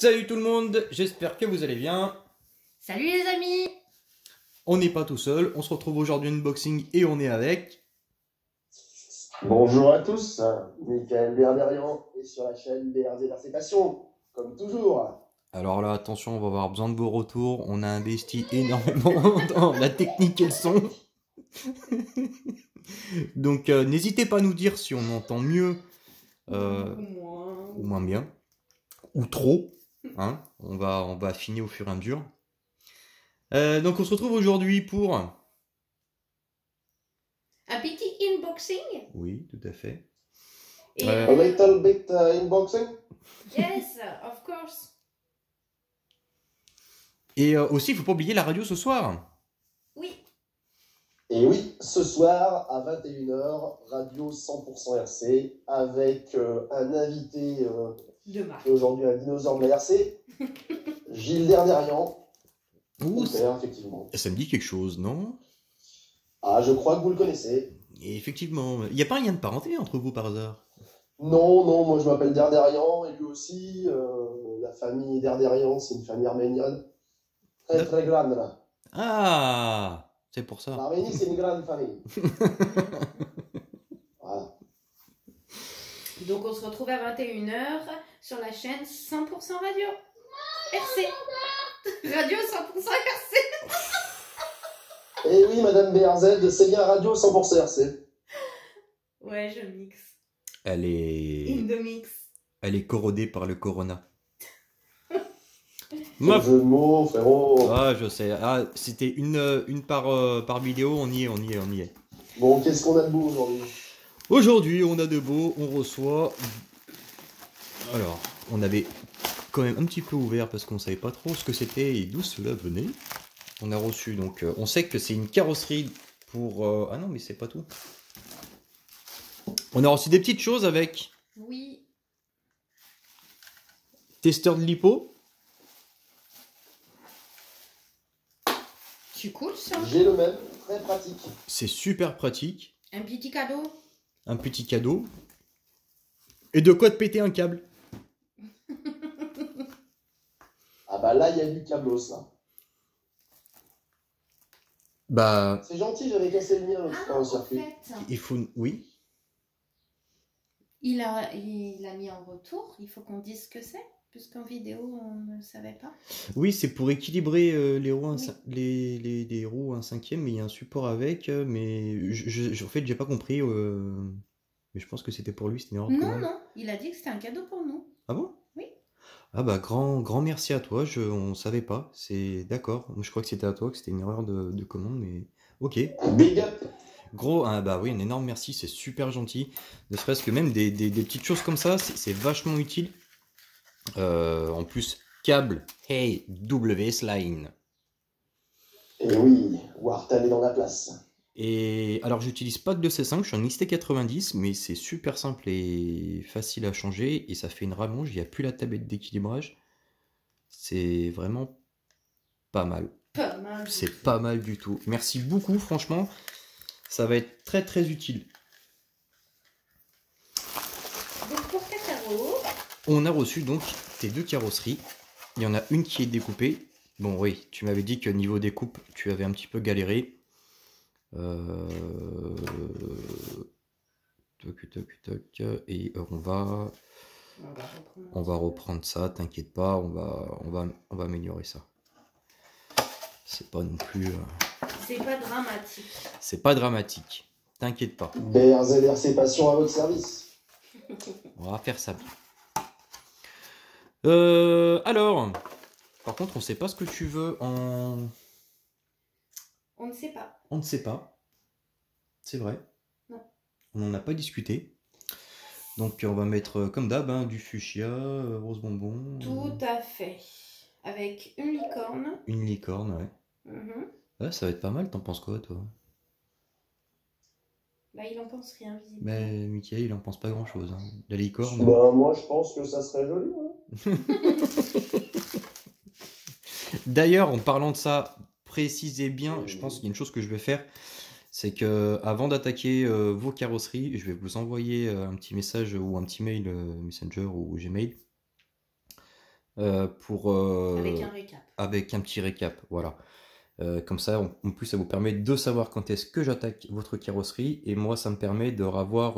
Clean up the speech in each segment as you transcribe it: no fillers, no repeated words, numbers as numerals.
Salut tout le monde, j'espère que vous allez bien. Salut les amis. On n'est pas tout seul, on se retrouve aujourd'hui en unboxing et on est avec... Bonjour à tous, Michael Berderian est sur la chaîne BRZ Passion, comme toujours. Alors là, attention, on va avoir besoin de vos retours. On a investi énormément dans la technique et le son. Donc n'hésitez pas à nous dire si on entend mieux ou moins bien. Ou trop. Hein, on va affiner au fur et à mesure. Donc on se retrouve aujourd'hui pour... Un petit unboxing. Oui, tout à fait. Et A little bit unboxing. yes, of course. Et aussi, il faut pas oublier la radio ce soir. Oui. Et oui, ce soir à 21h, radio 100% RC, avec un invité De marque. qui est aujourd'hui un dinosaure de la RC, Gilles Derderian. Ouh, Effectivement. ça me dit quelque chose, non? Ah, je crois que vous le connaissez. Et effectivement, il n'y a pas un lien de parenté entre vous par hasard? Non, moi je m'appelle Derderian et lui aussi. La famille Derderian, c'est une famille arménienne. Très grande là. Ah, c'est pour ça. L'Arménie, c'est une grande famille. Voilà. Donc on se retrouve à 21h sur la chaîne 100% radio. RC. Radio 100% RC. Et oui, Madame BRZ, c'est bien radio 100% RC. Ouais, je mixe. Elle est... In the mix. Elle est corrodée par le corona. Jeu de mots, frérot. Ah, je sais. Ah, c'était une par vidéo, on y est. Bon, qu'est-ce qu'on a de beau aujourd'hui? Aujourd'hui, on a de beau, on reçoit... Alors, on avait quand même un petit peu ouvert parce qu'on savait pas trop ce que c'était et d'où cela venait. On a reçu, donc, on sait que c'est une carrosserie pour... Ah non, mais c'est pas tout. On a reçu des petites choses avec Oui. testeur de lipo. C'est cool ça. J'ai le même, très pratique. C'est super pratique. Un petit cadeau. Un petit cadeau. Et de quoi te péter un câble. Ah bah là, il y a du câblos là. Bah, C'est gentil, j'avais cassé le mien l'autre fois Ah, au en circuit. fait, il faut... Oui. il a mis en retour. Il faut qu'on dise ce que c'est, puisqu'en vidéo, on ne savait pas. Oui, c'est pour équilibrer les roues, Oui. les roues un cinquième, mais il y a un support avec, mais en fait, j'ai pas compris, mais je pense que c'était pour lui, c'était une erreur de Non, commande. non, il a dit que c'était un cadeau pour nous. Ah bon? Oui. Ah bah, grand merci à toi, on savait pas, c'est d'accord, je crois que c'était à toi, que c'était une erreur de commande, mais ok. Big up. Gros, ah bah oui, un énorme merci, c'est super gentil, ne serait-ce que même des petites choses comme ça, c'est vachement utile. En plus, câble, hey, WS Line. Et oui, Wartan est dans la place. Et alors j'utilise pas de C5, je suis en XT90, mais c'est super simple et facile à changer et ça fait une rallonge, il n'y a plus la tablette d'équilibrage. C'est vraiment pas mal. Pas mal. C'est pas mal du tout. Merci beaucoup, franchement, ça va être très utile. Donc pour Cacaro, On a reçu donc tes deux carrosseries. Il y en a une qui est découpée. Bon oui, tu m'avais dit que niveau découpe, tu avais un petit peu galéré. Et on va reprendre ça, t'inquiète pas, on va améliorer ça. C'est pas non plus... c'est pas dramatique. C'est pas dramatique, t'inquiète pas. BRZ Passion à votre service. On va faire ça bien. Alors, par contre, on sait pas ce que tu veux en... On ne sait pas. On ne sait pas. C'est vrai. Non. On n'en a pas discuté. Donc on va mettre comme d'hab hein, du fuchsia, rose bonbon. Tout à fait. Avec une licorne. Une licorne, ouais. Mhm. Ouais, ça va être pas mal, t'en penses quoi toi? Bah il en pense rien visiblement. Mais Michael, il en pense pas grand chose. Hein. La licorne. Bah, moi, je pense que ça serait joli. Hein. D'ailleurs, en parlant de ça, précisez bien, je pense qu'il y a une chose que je vais faire, c'est que avant d'attaquer vos carrosseries, je vais vous envoyer un petit message ou un petit mail Messenger ou Gmail Avec un récap. avec un petit récap, voilà. Comme ça, en plus, ça vous permet de savoir quand est-ce que j'attaque votre carrosserie, et moi, ça me permet de revoir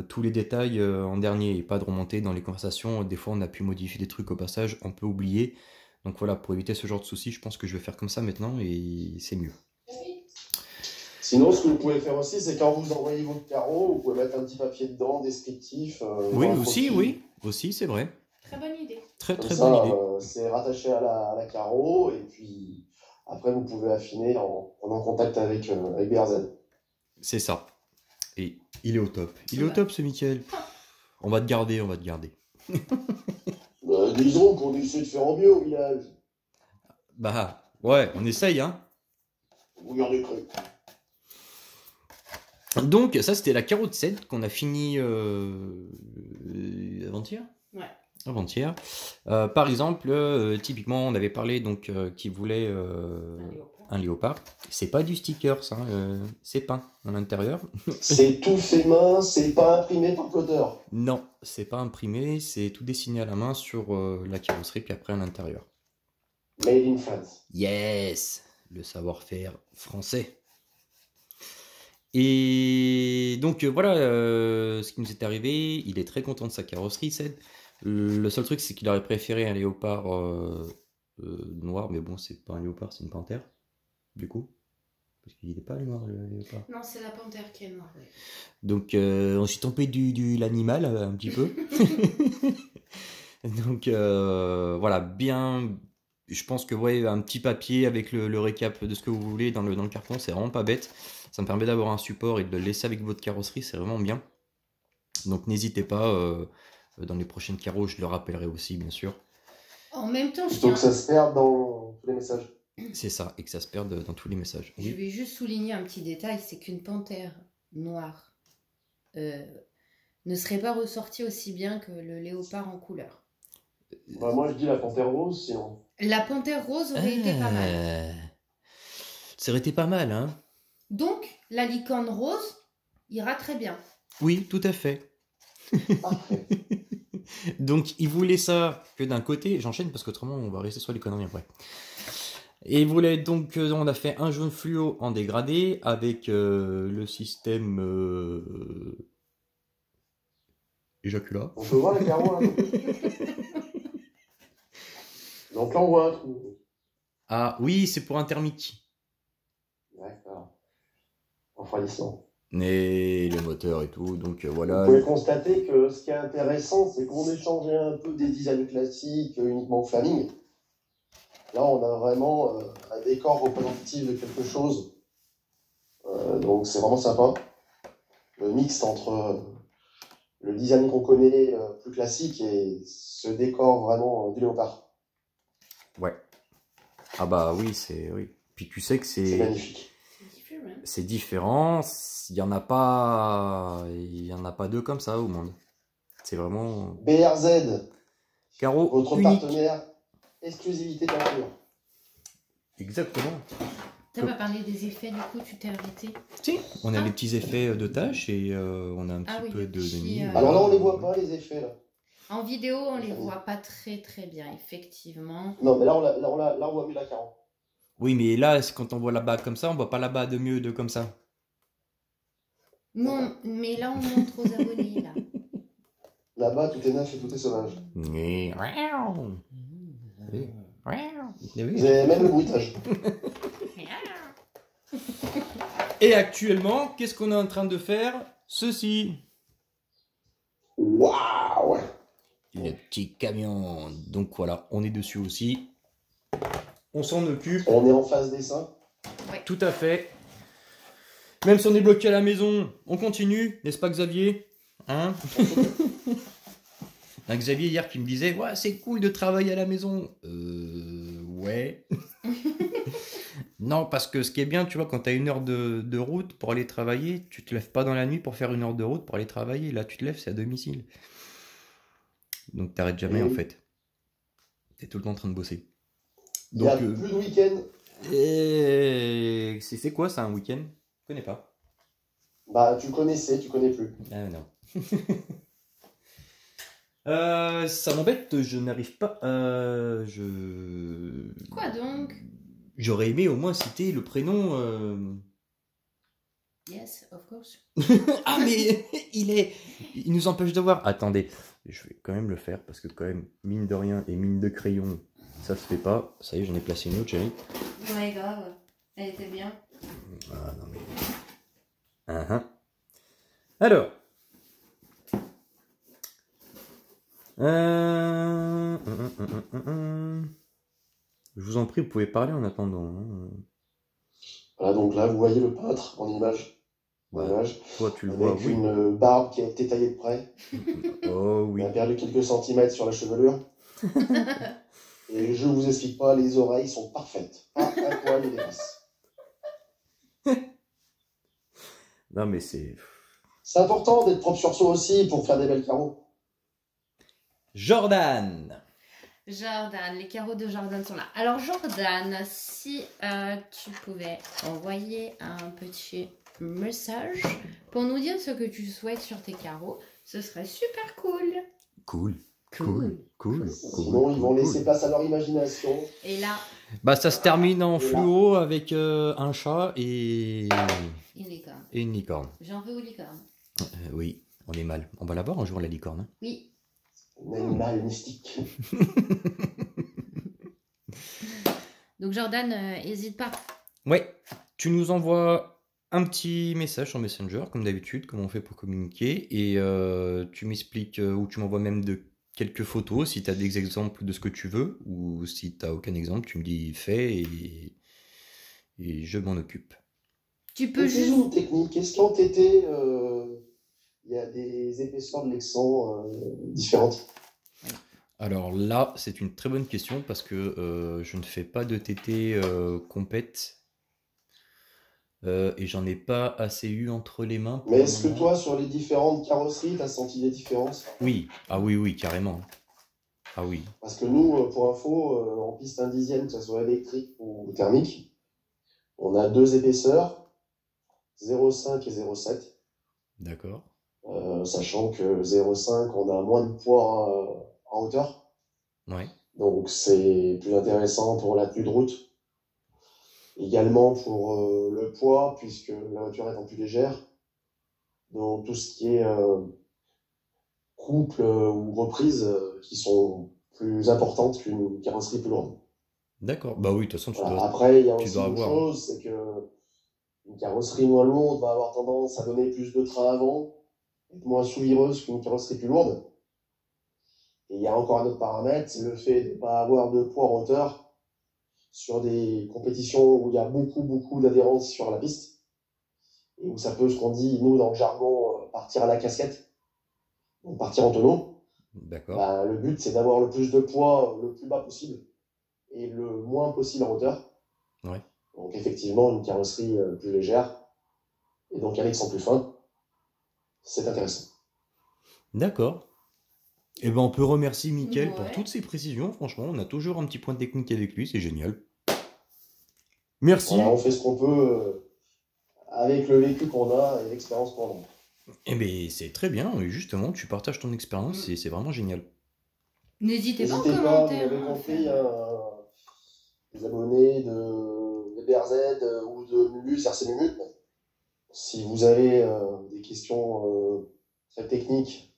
tous les détails en dernier, et pas de remonter dans les conversations. Des fois, on a pu modifier des trucs au passage, on peut oublier. Donc voilà, pour éviter ce genre de soucis, je pense que je vais faire comme ça maintenant, et c'est mieux. Sinon, ce que vous pouvez faire aussi, c'est quand vous envoyez votre carreau, vous pouvez mettre un petit papier dedans, descriptif. Oui, dans le aussi, profil. oui, aussi, c'est vrai. Très bonne idée. Très, Comme très ça, bonne idée. c'est rattaché à la carreau, et puis après, vous pouvez affiner en contact avec BRZ. C'est ça. Et il est au top. Il est au Ouais. top, ce Mickaël. On va te garder, on va te garder. Disons qu'on essaie de faire en mieux au village. Bah, ouais, on essaye, hein. Vous y en avez cru. Donc, ça, c'était la carotte 7 qu'on a fini avant-hier. Ouais. Avant-hier. Par exemple, typiquement, on avait parlé donc qui voulait un léopard. C'est pas du sticker, ça. C'est peint à l'intérieur. C'est tout fait main, c'est pas imprimé par l'auteur. Non, c'est pas imprimé, c'est tout dessiné à la main sur la carrosserie, puis après à l'intérieur. Made in France. Yes, le savoir-faire français. Et donc voilà ce qui nous est arrivé. Il est très content de sa carrosserie, Ced. Le seul truc, c'est qu'il aurait préféré un léopard noir, mais bon, c'est pas un léopard, c'est une panthère, du coup. Parce qu'il n'est pas noir, le léopard. Non, c'est la panthère qui est noire. Oui. Donc on s'est tombé l'animal un petit peu. Donc voilà, bien. Je pense que ouais, un petit papier avec le récap de ce que vous voulez dans le carton, c'est vraiment pas bête. Ça me permet d'avoir un support et de le laisser avec votre carrosserie, c'est vraiment bien. Donc n'hésitez pas, dans les prochaines carreaux, je le rappellerai aussi, bien sûr. En même temps, je Plutôt tiens. que ça se perde dans tous les messages. C'est ça, et que ça se perde dans tous les messages. Je vais juste souligner un petit détail, c'est qu'une panthère noire ne serait pas ressortie aussi bien que le léopard en couleur. Bah, moi, je dis la panthère rose, sinon. La panthère rose aurait été pas mal. Ça aurait été pas mal, hein. Donc, la licorne rose ira très bien. Oui, tout à fait. Parfait. Donc, il voulait ça que d'un côté, j'enchaîne parce qu'autrement, on va rester sur les conneries après. Et il voulait donc, on a fait un jaune fluo en dégradé avec le système éjaculat. On peut voir les carreaux là. Donc là, on voit un trou. Ah oui, c'est pour un thermique. D'accord. Refroidissant. Et le moteur et tout, donc Vous voilà. pouvez constater que ce qui est intéressant, c'est qu'on échangeait un peu des designs classiques uniquement Flaming. Là, on a vraiment un décor représentatif de quelque chose. Donc c'est vraiment sympa. Le mix entre le design qu'on connaît plus classique et ce décor vraiment du léopard. Ouais. Ah bah oui, oui. Puis tu sais que C'est magnifique. c'est différent. Il y en a pas deux comme ça au monde. C'est vraiment BRZ, carreau votre unique. partenaire, exclusivité peinture. Exactement. T'as pas parlé des effets, du coup, tu t'es arrêté. Si, on a Ah. les petits effets de tâches et on a un petit Ah oui, peu le de petit, nid. Alors là, on les voit pas, les effets. Là. En vidéo, on les voit pas très très bien, effectivement. Non, mais là, on voit mieux la 40. Oui, mais là, quand on voit là-bas comme ça, on voit pas là-bas de mieux de comme ça. Non, mais là, on montre aux abonnés, là. Là-bas, tout est neuf et tout est sauvage. Oui. Vous avez même le bruitage. Et actuellement, qu'est-ce qu'on est en train de faire? Ceci. Waouh! Le petit camion. Donc voilà, on est dessus aussi. On s'en occupe. On est en phase dessin. Tout à fait. Même si on est bloqué à la maison, on continue, n'est-ce pas Xavier? Hein? Un Xavier hier qui me disait ouais, c'est cool de travailler à la maison. Ouais. Non, parce que ce qui est bien, tu vois, quand tu as 1 heure de route pour aller travailler, tu te lèves pas dans la nuit pour faire 1 heure de route pour aller travailler. Là, tu te lèves, c'est à domicile. Donc, t'arrêtes jamais, Oui. en fait. T'es tout le temps en train de bosser. Il y a Donc, plus de week-end. et c'est quoi ça, un week-end? Je connais pas. Bah, tu connaissais, tu connais plus. Ah non. Ça m'embête, je n'arrive pas à... Quoi donc? J'aurais aimé au moins citer le prénom... Yes, of course. Ah mais il nous empêche de voir. Attendez, je vais quand même le faire parce que quand même, mine de rien et mine de crayon, ça se fait pas. Ça y est, j'en ai placé une autre, chérie. Ouais, grave. Elle était bien. Ah non mais... Alors... Je vous en prie, vous pouvez parler en attendant. Hein. Voilà, donc là, vous voyez le peintre en image. Ouais. Image, Toi, tu le avec vois, oui. une barbe qui a été taillée de près. Oh oui. Il a perdu quelques centimètres sur la chevelure. Et je vous explique pas, les oreilles sont parfaites. Pas un poil ne dépasse. Non mais c'est... C'est important d'être propre sur soi aussi pour faire des belles carreaux. Jordan. Jordan, les carreaux de Jordan sont là. Alors Jordan, si tu pouvais envoyer un petit message pour nous dire ce que tu souhaites sur tes carreaux, ce serait super cool. Cool. Sinon, ils vont laisser place à leur imagination. Et là, Bah ça se termine en fluo avec un chat et... une licorne. Et une licorne. J'en veux aux licornes. Oui, on est mal. On va la voir un jour la licorne. Hein. Oui. Un animal mystique. Donc Jordan, hésite pas. Ouais, tu nous envoies un petit message sur Messenger, comme d'habitude, comme on fait pour communiquer, et tu m'expliques, ou tu m'envoies même quelques photos, si tu as des exemples de ce que tu veux, ou si tu n'as aucun exemple, tu me dis fais, et je m'en occupe. Tu peux C'est juste... une technique. Est-ce qu'en TT, il y a des épaisseurs de l'exan différentes? Alors là, c'est une très bonne question, parce que je ne fais pas de TT compète. Et j'en ai pas assez eu entre les mains. Mais est-ce que toi, sur les différentes carrosseries, tu as senti des différences? Oui, ah oui, carrément. Ah oui. Parce que nous, pour info, en piste indizienne, que ce soit électrique ou thermique, on a deux épaisseurs, 0,5 et 0,7. D'accord. Sachant que 0,5, on a moins de poids en hauteur. Ouais. Donc c'est plus intéressant pour la tenue de route. Également pour le poids, puisque la voiture étant plus légère. Donc tout ce qui est couple ou reprise qui sont plus importantes qu'une carrosserie plus lourde. D'accord. Bah oui, de toute façon, Voilà. Après, il y a tu aussi dois une avoir. chose, c'est que une carrosserie moins lourde va avoir tendance à donner plus de train avant, être moins soulireuse qu'une carrosserie plus lourde. Et il y a encore un autre paramètre, c'est le fait de ne pas avoir de poids en hauteur sur des compétitions où il y a beaucoup d'adhérence sur la piste, et où ça peut, ce qu'on dit, nous, dans le jargon, partir à la casquette, donc partir en tonneau. D'accord. Bah, le but, c'est d'avoir le plus de poids le plus bas possible, et le moins possible en hauteur. Ouais. Donc effectivement, une carrosserie plus légère, et donc un accent plus fin, c'est intéressant. D'accord. Eh ben, on peut remercier Mickaël Ouais. pour toutes ces précisions. Franchement, on a toujours un petit point technique avec lui, c'est génial. Merci. Voilà, on fait ce qu'on peut avec le vécu qu'on a et l'expérience qu'on a. Eh ben, c'est très bien. Et justement, tu partages ton expérience et c'est vraiment génial. N'hésitez pas en N'hésitez pas, vous commentaire. l'avez compris, les abonnés de BRZ ou de Mumus, RC Mumus, si vous avez des questions très techniques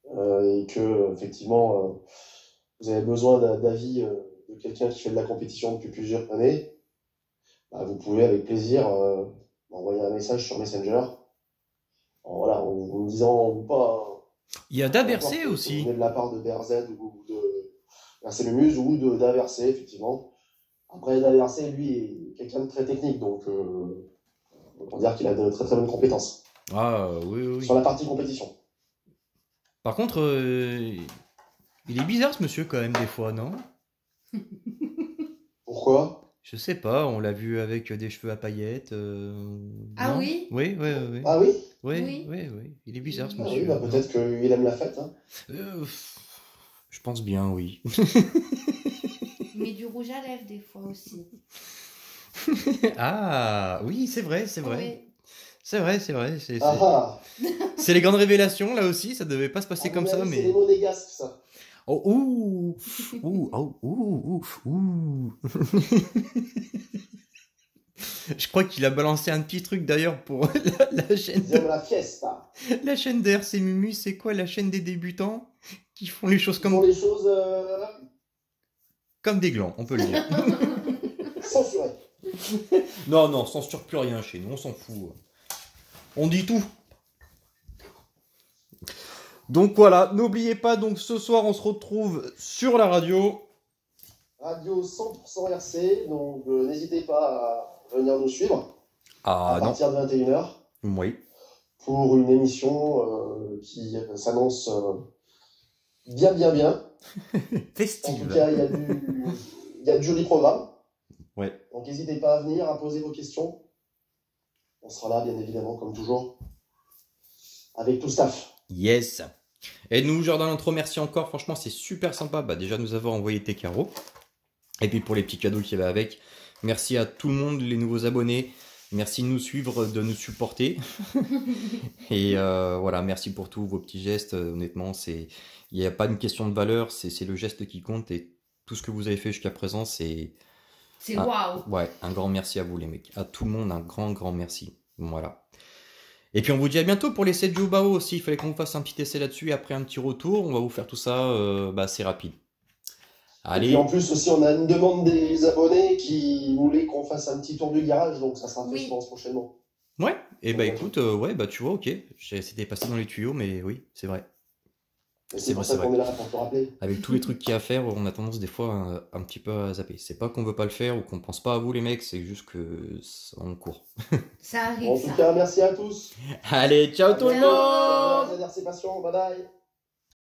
et que effectivement vous avez besoin d'avis de quelqu'un qui fait de la compétition depuis plusieurs années, bah, vous pouvez avec plaisir m'envoyer un message sur Messenger. Voilà, en me disant ou pas. Il y a d'Aversé aussi. De la part de BRZ ou de RC Mumus ou d'Aversé, effectivement. Après, d'Aversé, lui, est quelqu'un de très technique, donc on peut dire qu'il a de très très bonnes compétences. Ah oui. Sur la partie compétition. Par contre, il est bizarre ce monsieur quand même des fois, non? Pourquoi? Je sais pas, on l'a vu avec des cheveux à paillettes. Ah non oui? Oui. Ah oui? Oui. Il est bizarre ce Ah monsieur. oui, bah peut-être qu'il aime la fête. Hein. Je pense bien, oui. Mais du rouge à lèvres des fois aussi. Ah, oui, c'est vrai. Oui. C'est vrai, c'est vrai. Ah ah. C'est les grandes révélations, là aussi. Ça devait pas se passer À comme mon ça, avis, mais... C'est les monégasques, ça. Oh, ouh, ouh, oh, ouh, ouh. Je crois qu'il a balancé un petit truc d'ailleurs pour la chaîne Diable la fiesta. la chaîne de RC Mumu. C'est quoi la chaîne des débutants qui font les choses Ils font comme, les choses comme des glands, on peut le dire. censurées. Non, non, on censure plus rien chez nous, on s'en fout. On dit tout. Donc voilà, n'oubliez pas, donc ce soir on se retrouve sur la radio. Radio 100% RC, donc n'hésitez pas à venir nous suivre Ah à non, partir de 21h oui. pour une émission qui s'annonce bien. En tout Festive. cas, il y a du joli programme. Ouais. Donc n'hésitez pas à venir, à poser vos questions. On sera là, bien évidemment, comme toujours, avec tout staff. Yes. Et nous, Jordan, on te remercie encore. Franchement, c'est super sympa. Bah, déjà, de nous avoir envoyé tes carreaux. Et puis pour les petits cadeaux qu'il y avait avec. Merci à tout le monde, les nouveaux abonnés. Merci de nous suivre, de nous supporter. Et voilà, merci pour tous vos petits gestes. Honnêtement, il n'y a pas une question de valeur. C'est le geste qui compte. Et tout ce que vous avez fait jusqu'à présent, c'est... C'est waouh. Ouais, un grand merci à vous, les mecs. À tout le monde, un grand merci. Voilà. Et puis on vous dit à bientôt pour les 7 jours Bao aussi. Il fallait qu'on fasse un petit essai là-dessus et après un petit retour. On va vous faire tout ça assez rapide. Et Allez. puis en plus aussi, on a une demande des abonnés qui voulaient qu'on fasse un petit tour du garage, donc ça sera fait, Oui. je pense, prochainement. Ouais. Et bah écoute, ouais, bah tu vois, ok. C'était passé dans les tuyaux, mais oui, c'est vrai. Et C'est c'est vrai, pour ça c'est qu'on est là, pour te rappeler. Avec tous les trucs qu'il y a à faire, on a tendance des fois un petit peu à zapper. C'est pas qu'on veut pas le faire ou qu'on pense pas à vous les mecs, c'est juste que on court. Ça arrive, En ça. tout cas, merci à tous. Allez, ciao tout le Ciao. monde. Merci, passion. Bye bye.